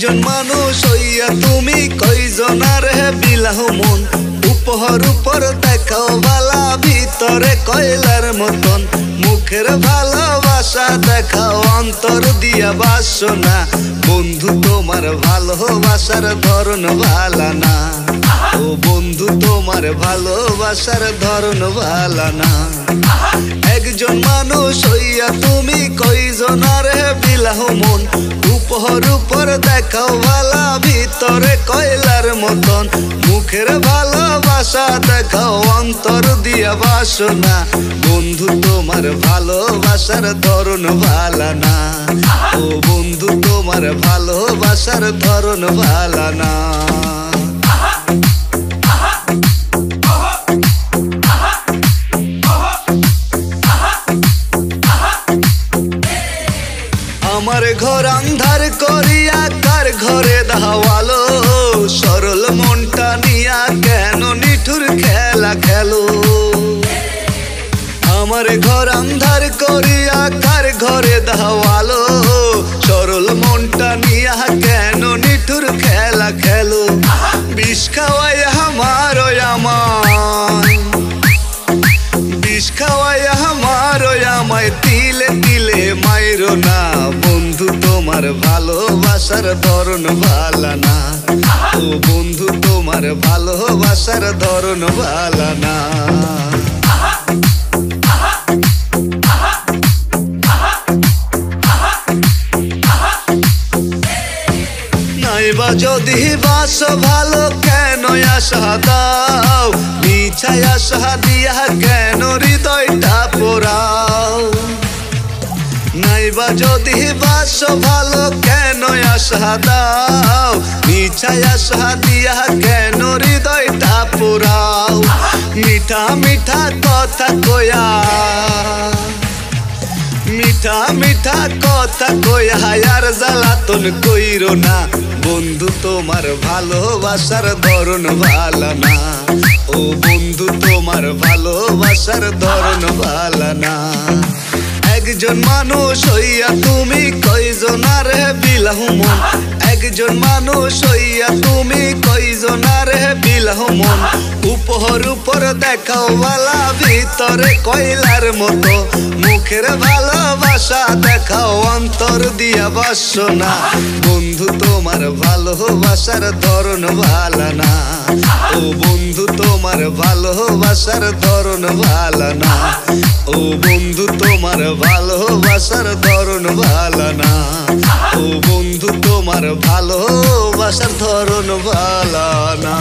একজন মানুষ হইয়া তুমি কয়জনারে বিলাহ মন উপহার উপর দেখাও বালা ভিতরে কয়লার মতন মুখের ভালোবাসা দেখাও অন্তর দিয়া বাসনা বন্ধু তোমার ভালোবাসার ধরন ভালা না ও বন্ধু তোমার ভালোবাসার ধরন ভালা না একজন মানুষ হইয়া তুমি কয়জনারে বিলাহ মন উপহার উপর দেখাও ভালা ভিতরে কয়লার মতন মুখের ভালোবাসা দেখাও অন্তর দিয়া বাসনা বন্ধু তোমার ভালোবাসার ধরন ভালা না ও বন্ধু তোমার ভালোবাসার ধরন ভালা না আমার ঘর আন্ধার করিয়া কার ঘরে দাওয়ালো সরল মনটা নিয়া কেন নিঠুর খেলা খেলো আমার ঘর আন্ধার করিয়া কার ঘরে দাওয়ালো সরল মনটা নিয়া কেন নিঠুর খেলা খেলো বিষ খাওয়াই আমার বিষ খাওয়াই আমার আমায় তিলে তিলে মাইরো না বন্ধু তোমার ভালোবাসার ধরন ভালা না ও বন্ধু তোমার ভালোবাসার ধরন ভালা না নাইবা যদি বাস ভালো কেন আশা দাও মিছাই আশা দিয়া কেন হৃদয়টা পোড়াও নাইবা যদি বাস ভালো কেন আশা দাও মিছাই আশা দিয়া কেন হৃদয়টা পোড়াও মিঠা মিঠা কথা কয়া মিঠা মিঠা কথা কয়া আর জ্বালাতন কইরো না বন্ধু তোমার ভালোবাসার ধরন ভালা না ও বন্ধু তোমার ভালোবাসার ধরন ভালা না একজন মানুষ হইয়া তুমি কয়জনারে বিলাহ মন একজন মানুষ হইয়া তুমি কয়জনারে বিলাহ মন উপহার উপর দেখাও বালা ভিতরে কয়লার মতো মুখের ভালোবাসা দেখাও অন্তর দিয়া বাসনা বন্ধু তোমার ভালোবাসার ধরন ভালা না ও বন্ধু তোমার ভালোবাসার ধরন ভালা না ও বন্ধু তোমার ভালোবাসার ধরন ভালা না ও বন্ধু তোমার ভালোবাসার ধরন ভালা না।